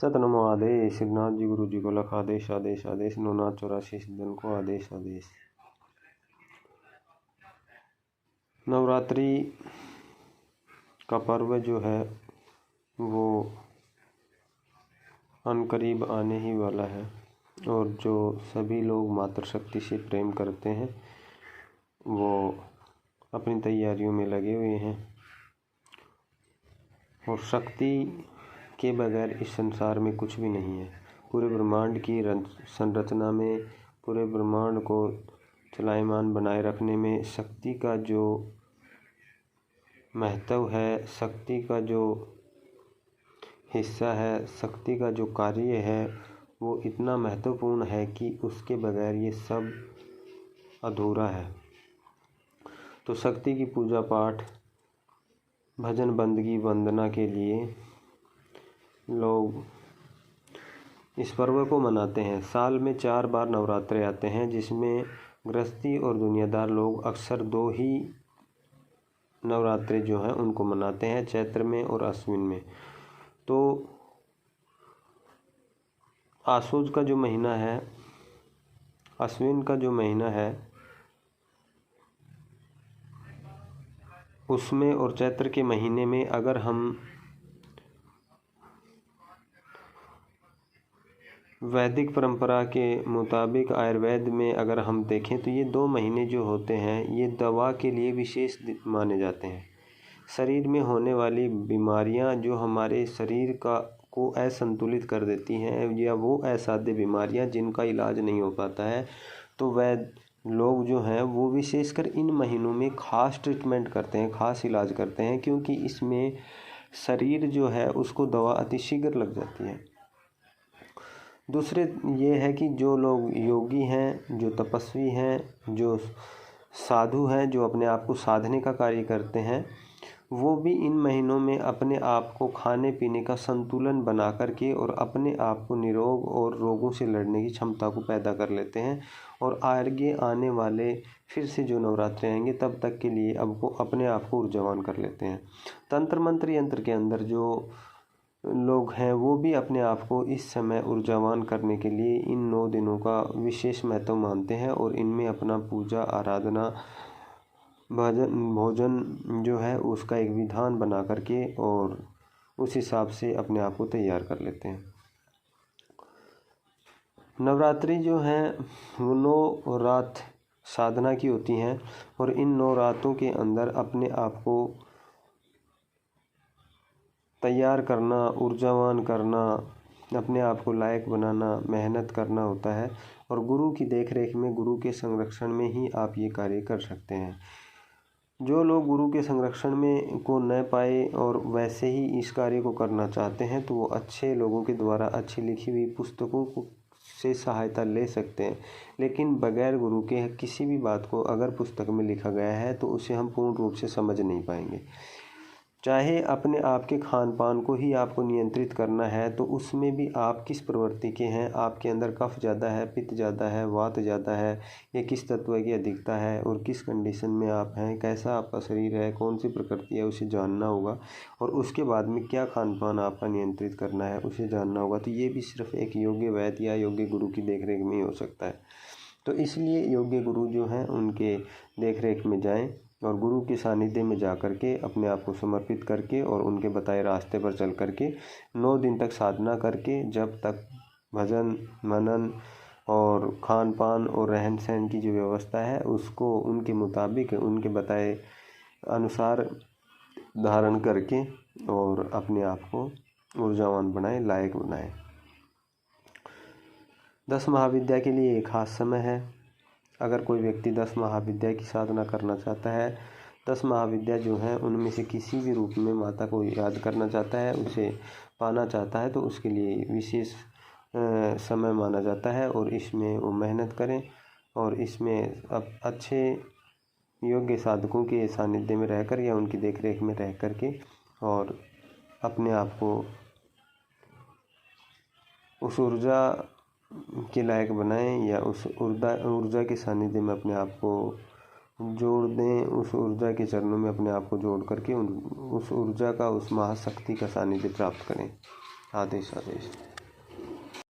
सतनमो आदेश। श्रीनाथ जी गुरु जी को लख आदेश आदेश आदेश। नौनाथ 84 सिद्धन को आदेश आदेश। नवरात्रि का पर्व जो है वो अनकरीब आने ही वाला है और जो सभी लोग मातृशक्ति से प्रेम करते हैं वो अपनी तैयारियों में लगे हुए हैं। और शक्ति के बगैर इस संसार में कुछ भी नहीं है। पूरे ब्रह्मांड की संरचना में, पूरे ब्रह्मांड को चलायमान बनाए रखने में शक्ति का जो महत्व है, शक्ति का जो हिस्सा है, शक्ति का जो कार्य है वो इतना महत्वपूर्ण है कि उसके बगैर ये सब अधूरा है। तो शक्ति की पूजा पाठ, भजन बंदगी, वंदना के लिए लोग इस पर्व को मनाते हैं। साल में 4 बार नवरात्रे आते हैं जिसमें गृहस्थी और दुनियादार लोग अक्सर 2 ही नवरात्रे जो हैं उनको मनाते हैं, चैत्र में और अश्विन में। तो आसुज का जो महीना है, अश्विन का जो महीना है उसमें और चैत्र के महीने में अगर हम वैदिक परंपरा के मुताबिक आयुर्वेद में अगर हम देखें तो ये 2 महीने जो होते हैं ये दवा के लिए विशेष माने जाते हैं। शरीर में होने वाली बीमारियां जो हमारे शरीर को असंतुलित कर देती हैं या वो असाध्य बीमारियां जिनका इलाज नहीं हो पाता है, तो वैद्य लोग जो हैं वो विशेषकर इन महीनों में खास ट्रीटमेंट करते हैं, खास इलाज करते हैं, क्योंकि इसमें शरीर जो है उसको दवा अतिशीघ्र लग जाती है। दूसरे ये है कि जो लोग योगी हैं, जो तपस्वी हैं, जो साधु हैं, जो अपने आप को साधने का कार्य करते हैं, वो भी इन महीनों में अपने आप को खाने पीने का संतुलन बना करके और अपने आप को निरोग और रोगों से लड़ने की क्षमता को पैदा कर लेते हैं। और आगे आने वाले फिर से जो नवरात्रे आएंगे तब तक के लिए अब को अपने आप को ऊर्जावान कर लेते हैं। तंत्र मंत्र यंत्र के अंदर जो लोग हैं वो भी अपने आप को इस समय ऊर्जावान करने के लिए इन 9 दिनों का विशेष महत्व मानते हैं और इनमें अपना पूजा, आराधना, भोजन जो है उसका एक विधान बना करके और उस हिसाब से अपने आप को तैयार कर लेते हैं। नवरात्रि जो हैं वो 9 रात साधना की होती हैं और इन 9 रातों के अंदर अपने आप को तैयार करना, ऊर्जावान करना, अपने आप को लायक बनाना, मेहनत करना होता है। और गुरु की देखरेख में, गुरु के संरक्षण में ही आप ये कार्य कर सकते हैं। जो लोग गुरु के संरक्षण में को न पाए और वैसे ही इस कार्य को करना चाहते हैं तो वो अच्छे लोगों के द्वारा अच्छी लिखी हुई पुस्तकों से सहायता ले सकते हैं। लेकिन बगैर गुरु के किसी भी बात को अगर पुस्तक में लिखा गया है तो उसे हम पूर्ण रूप से समझ नहीं पाएंगे। चाहे अपने आप के खान पान को ही आपको नियंत्रित करना है तो उसमें भी आप किस प्रवृत्ति के हैं, आपके अंदर कफ ज़्यादा है, पित्त ज़्यादा है, वात ज़्यादा है, या किस तत्व की अधिकता है और किस कंडीशन में आप हैं, कैसा आपका शरीर है, कौन सी प्रकृति है, उसे जानना होगा। और उसके बाद में क्या खान पान आपका नियंत्रित करना है उसे जानना होगा। तो ये भी सिर्फ एक योग्य वैद्य या योग्य गुरु की देखरेख में ही हो सकता है। तो इसलिए योग्य गुरु जो हैं उनके देखरेख में जाएं और गुरु के सानिध्य में जा कर के अपने आप को समर्पित करके और उनके बताए रास्ते पर चल करके 9 दिन तक साधना करके जब तक भजन, मनन और खान पान और रहन सहन की जो व्यवस्था है उसको उनके मुताबिक, उनके बताए अनुसार धारण करके और अपने आप को ऊर्जावान बनाए, लायक बनाए। 10 महाविद्या के लिए एक खास समय है। अगर कोई व्यक्ति 10 महाविद्या की साधना करना चाहता है, 10 महाविद्या जो हैं उनमें से किसी भी रूप में माता को याद करना चाहता है, उसे पाना चाहता है, तो उसके लिए विशेष समय माना जाता है और इसमें वो मेहनत करें और इसमें अब अच्छे योग्य साधकों के सानिध्य में रहकर या उनकी देखरेख में रह कर के और अपने आप को उस ऊर्जा के लायक बनाएं या उस ऊर्जा के सानिध्य में अपने आप को जोड़ दें, उस ऊर्जा के चरणों में अपने आप को जोड़ करके उस ऊर्जा का, उस महाशक्ति का सानिध्य प्राप्त करें। आदेश आदेश।